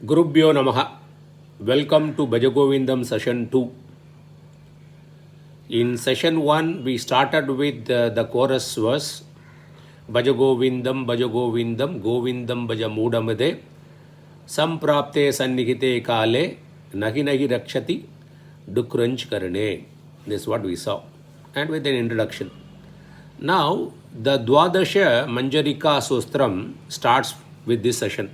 Gurubhyo Namaha. Welcome to Bhaja Govindam session 2. In session 1, we started with the chorus verse. Bhaja Govindam, Govindam Bhaja Mudamade, Samprapte Sannihite Kale, Nahi Nahi Rakshati, Dukranch Karane. This is what we saw. And with an introduction. Now, the Dwadasha Manjarika Sostram starts with this session.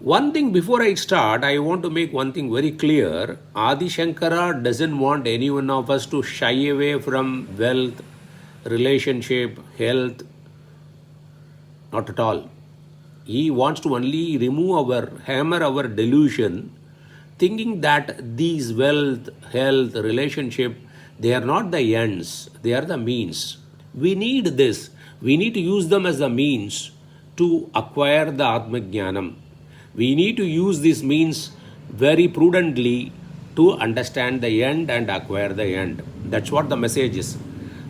One thing before I start, I want to make one thing very clear. Adi Shankara doesn't want any one of us to shy away from wealth, relationship, health. Not at all. He wants to only hammer our delusion, thinking that these wealth, health, relationship, they are not the ends, they are the means. We need this. We need to use them as the means to acquire the Atma Jnanam. We need to use these means very prudently to understand the end and acquire the end. That's what the message is.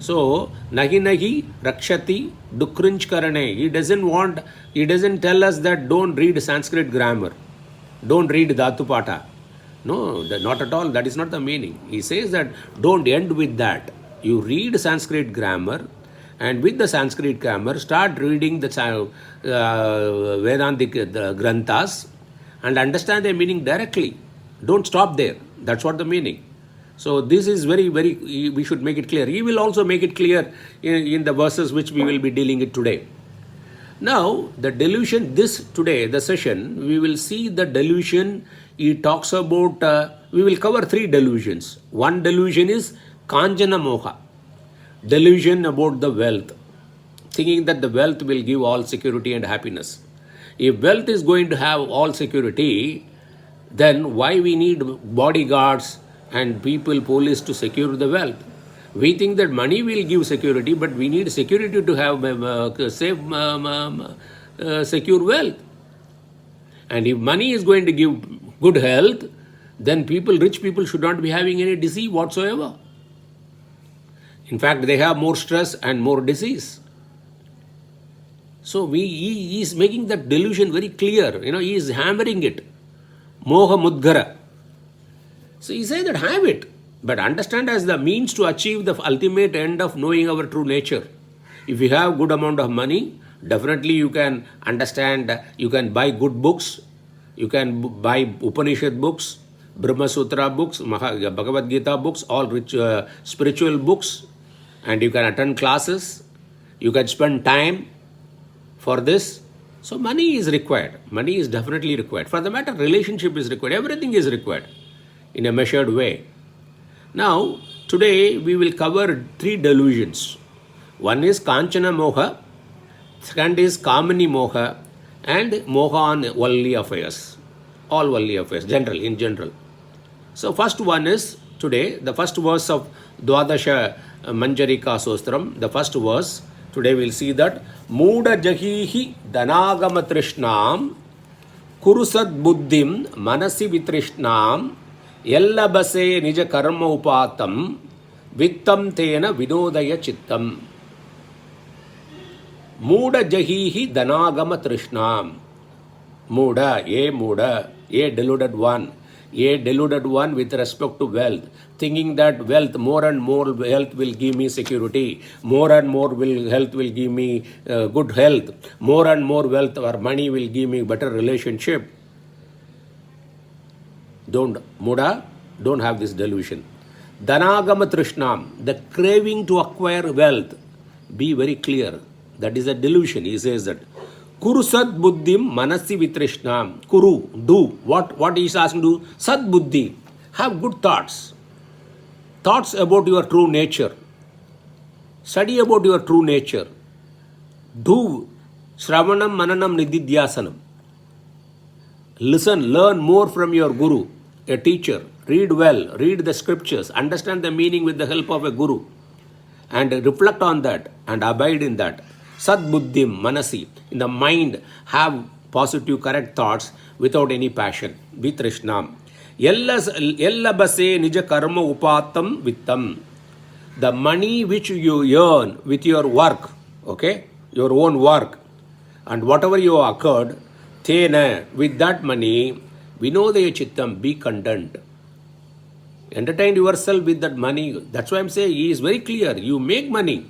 So, nahi nahi rakshati dukrinch karane. He doesn't tell us that don't read Sanskrit grammar. Don't read Dhatu Pata. No, not at all. That is not the meaning. He says that don't end with that. You read Sanskrit grammar, and with the Sanskrit grammar, start reading the Vedantic Granthas and understand their meaning directly. Don't stop there. That's what the meaning. So this is very, we should make it clear. He will also make it clear in the verses which we will be dealing with today. Now, the delusion, the session, we will see the delusion. He talks about, we will cover 3 delusions. One delusion is Kanjana Moha. Delusion about the wealth, thinking that the wealth will give all security and happiness. If wealth is going to have all security, then why we need bodyguards and police to secure the wealth? We think that money will give security, but we need security to have secure wealth. And if money is going to give good health, then rich people should not be having any disease whatsoever. In fact, they have more stress and more disease. So he is making that delusion very clear. He is hammering it. Moha Mudgara. So he says that have it, but understand as the means to achieve the ultimate end of knowing our true nature. If you have good amount of money, definitely you can understand, you can buy good books, you can buy Upanishad books, Brahma Sutra books, Bhagavad Gita books, all rich spiritual books, and you can attend classes, you can spend time for this. So money is required. Money is definitely required. For the matter, relationship is required. Everything is required in a measured way. Now, today we will cover 3 delusions. One is Kanchana Moha, second is Kamani Moha, and Moha on worldly affairs. All worldly affairs, in general. So first one is today, the first verse of Dwadasha Manjarika Sostram, the first verse, today we'll see that Muda Jahihi Danagama Trishnam Kurusad Buddhim Manasi Vitrishnam Yellabase Nija Karma Upatam Vittam Tena Vinodaya Chittam. Muda Jahihi Danagama Trishnam. Muda, a deluded one. A deluded one with respect to wealth, thinking that wealth, more and more wealth will give me security, more and more health will give me good health, more and more wealth or money will give me better relationship. Don't have this delusion. Dhanagama Trishnam, the craving to acquire wealth. Be very clear. That is a delusion. He says that. Kuru Sad Buddhim Manasi Vitrishnam. Kuru, do. What he is asking to do? Sad Buddhi. Have good thoughts. Thoughts about your true nature. Study about your true nature. Do Shravanam Mananam Nididhyasanam. Listen, learn more from your guru, a teacher. Read well, read the scriptures, understand the meaning with the help of a guru, and reflect on that and abide in that. Sad Buddhim Manasi. In the mind, have positive, correct thoughts without any passion. Vitrishnam. Yellabase Nija Karma Upatam Vittam. The money which you earn with your work, okay, your own work, and whatever you occurred, Tena, with that money, vinodaya chittam, be content. Entertain yourself with that money. That's why I'm saying he is very clear. You make money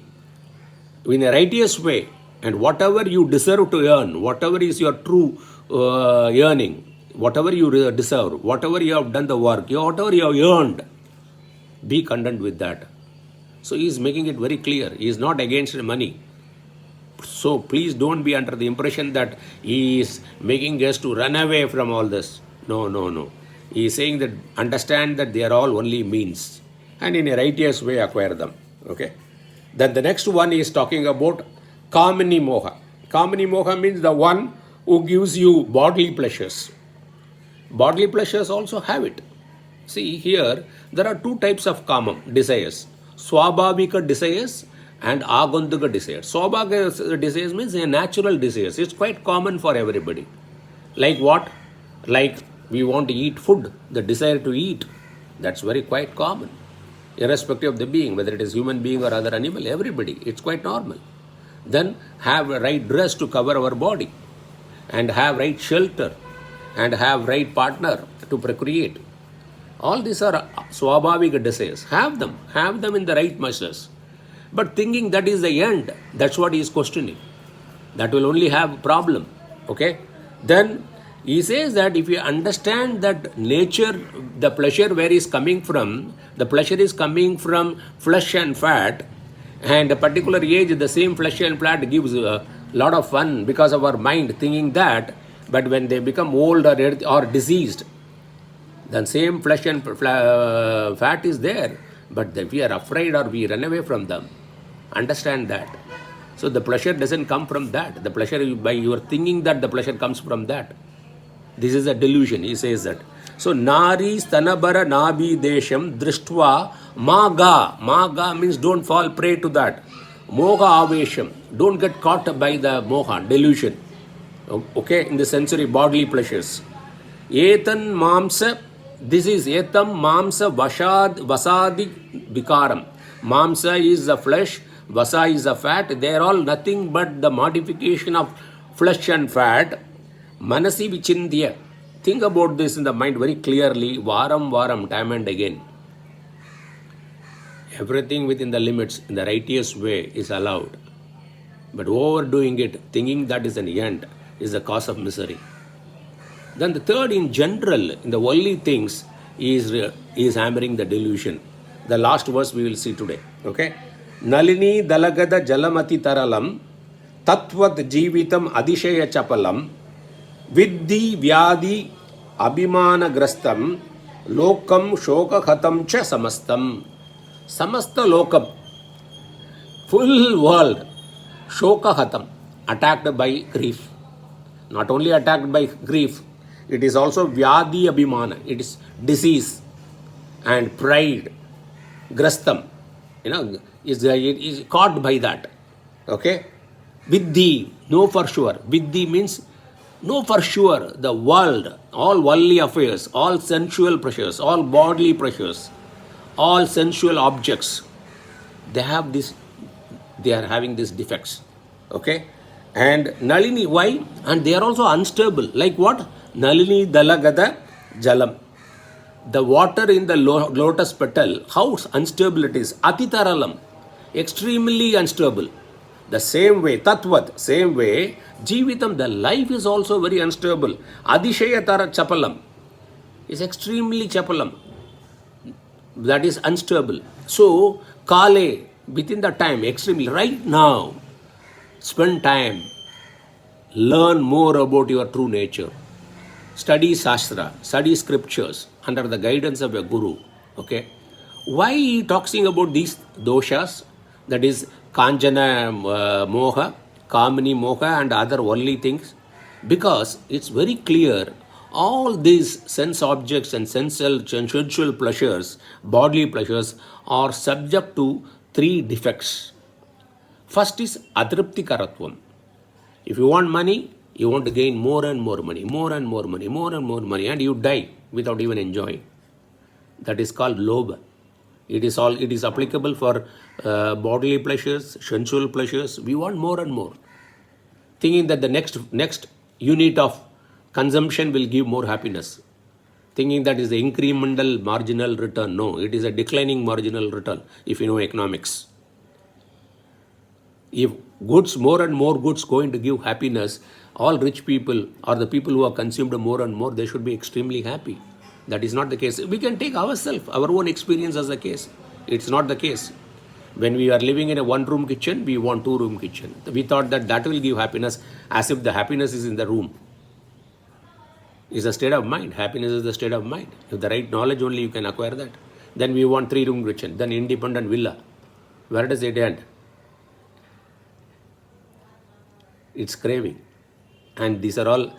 in a righteous way, and whatever you deserve to earn, whatever is your true earning, whatever you deserve, whatever you have done the work, whatever you have earned, be content with that. So he is making it very clear. He is not against money. So please don't be under the impression that he is making us to run away from all this. No, no, no. He is saying that understand that they are all only means, and in a righteous way acquire them. Okay. Then the next one is talking about Kamini Moha. Kamini Moha means the one who gives you bodily pleasures. Bodily pleasures also have it. See, here there are two types of kamam, desires. Swabhavika desires and Aganthuka desires. Swabhavika desires means a natural desires. It's quite common for everybody. Like what? Like we want to eat food, the desire to eat. That's very quite common. Irrespective of the being, whether it is human being or other animal, everybody, it's quite normal. Then have a right dress to cover our body, and have right shelter, and have right partner to procreate. All these are swabhavika desires. Have them in the right measures. But thinking that is the end, that's what he is questioning. That will only have a problem. Okay? Then he says that if you understand that nature, the pleasure where is coming from, the pleasure is coming from flesh and fat, and a particular age, the same flesh and fat gives a lot of fun because of our mind thinking that, but when they become old or diseased, then same flesh and fat is there, but if we are afraid or we run away from them, understand that. So the pleasure doesn't come from that. The pleasure, by your thinking that the pleasure comes from that. This is a delusion, he says that. So, Nari Stanabara Nabi Desham Drishtva Maga. Maga means don't fall prey to that. Moha Avesham. Don't get caught by the moha, delusion. Okay, in the sensory bodily pleasures. Etan Mamsa. This is Etam Mamsa Vasadi Vikaram. Mamsa is the flesh, Vasa is the fat. They are all nothing but the modification of flesh and fat. Manasi Vichindya. Think about this in the mind very clearly, varam, time and again. Everything within the limits, in the righteous way, is allowed. But overdoing it, thinking that is an end, is the cause of misery. Then the third, in general, in the worldly things, is hammering the delusion. The last verse we will see today. Okay? Nalini dalagada jalamati taralam tatvat jivitam adishaya chapalam Vidhi Vyadi Abhimana Grastam Lokam Shoka Khatam Cha Samastam. Samasta Lokam, full world, Shoka Khatam, attacked by grief. Not only attacked by grief, it is also Vyadi Abhimana, it is disease and pride. Grastam, is caught by that. Okay? Vidhi, know for sure. Vidhi means know for sure the world, all worldly affairs, all sensual pleasures, all bodily pleasures, all sensual objects, they have this, they are having these defects. Okay? And Nalini, why? And they are also unstable. Like what? Nalini Dalagada Jalam. The water in the lotus petal, how unstable it is. Atitaralam, extremely unstable. The same way, Tatvat, same way, Jivitam, the life is also very unstable. Adishaya Tara Chapalam is extremely chapalam. That is unstable. So, Kale, within the time, extremely, right now, spend time, learn more about your true nature. Study Shastra, study scriptures under the guidance of a guru. Okay? Why he talking about these doshas? That is Kanjana Moha, Kamini Moha and other worldly things? Because it's very clear all these sense objects and sensual pleasures, bodily pleasures are subject to three defects. First is Adripti Karatvam. If you want money, you want to gain more and more money, and you die without even enjoying. That is called Lobha. It is applicable for bodily pleasures, sensual pleasures. We want more and more. Thinking that the next unit of consumption will give more happiness. Thinking that is the incremental marginal return. No, it is a declining marginal return if you know economics. If goods, more and more goods going to give happiness, all rich people or the people who have consumed more and more, they should be extremely happy. That is not the case. We can take ourselves, our own experience as the case. It's not the case. When we are living in a one-room kitchen, we want two-room kitchen. We thought that that will give happiness, as if the happiness is in the room. It's a state of mind. Happiness is the state of mind. With the right knowledge only you can acquire that. Then we want three-room kitchen, then independent villa. Where does it end? It's craving. And these are all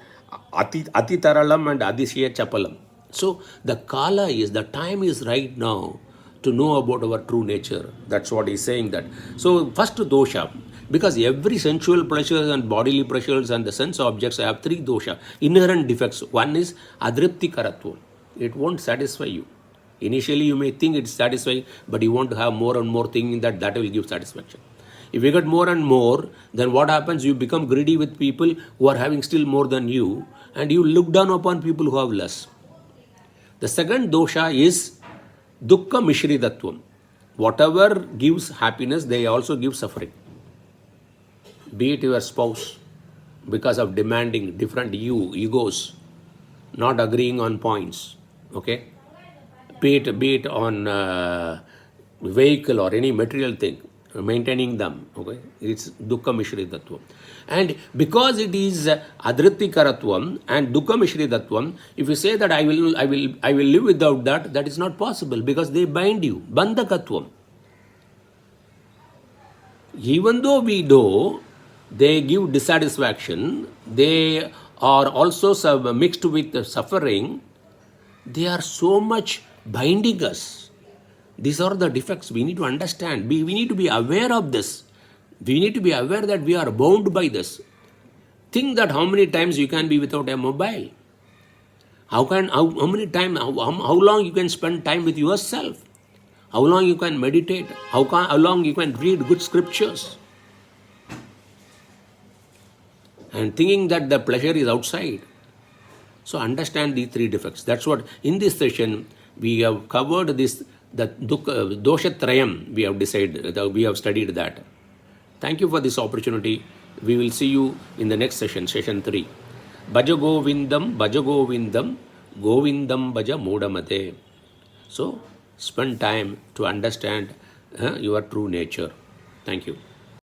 ati taralam and adishya chapalam. So the kala is, the time is right now to know about our true nature. That's what he's saying that. So first dosha, because every sensual pleasures and bodily pleasures and the sense objects have three dosha, inherent defects. One is adripti karatva. It won't satisfy you. Initially you may think it's satisfying, but you want to have more and more, thinking that that will give satisfaction. If you get more and more, then what happens? You become greedy with people who are having still more than you, and you look down upon people who have less. The second dosha is dukkha mishridatvam. Whatever gives happiness, they also give suffering. Be it your spouse, because of demanding different egos, not agreeing on points, okay? Be it on vehicle or any material thing, maintaining them, okay? It's dukkha mishridatvam. And because it is adriti karatvam and dukkha mishridatvam, if you say that I will live without that, that is not possible, because they bind you, bandhakatvam. Even though we do, they give dissatisfaction, they are also mixed with suffering, they are so much binding us. These are the defects we need to understand. We need to be aware of this. We need to be aware that we are bound by this. Think that how many times you can be without a mobile. How many times, how long you can spend time with yourself. How long you can meditate. How long you can read good scriptures. And thinking that the pleasure is outside. So understand these three defects. That's what in this session we have covered this, the doshatrayam we have decided, we have studied that. Thank you for this opportunity. We will see you in the next session, session 3. Bhaja Govindam, Govindam Bhaja Mudamate. So spend time to understand your true nature. Thank you.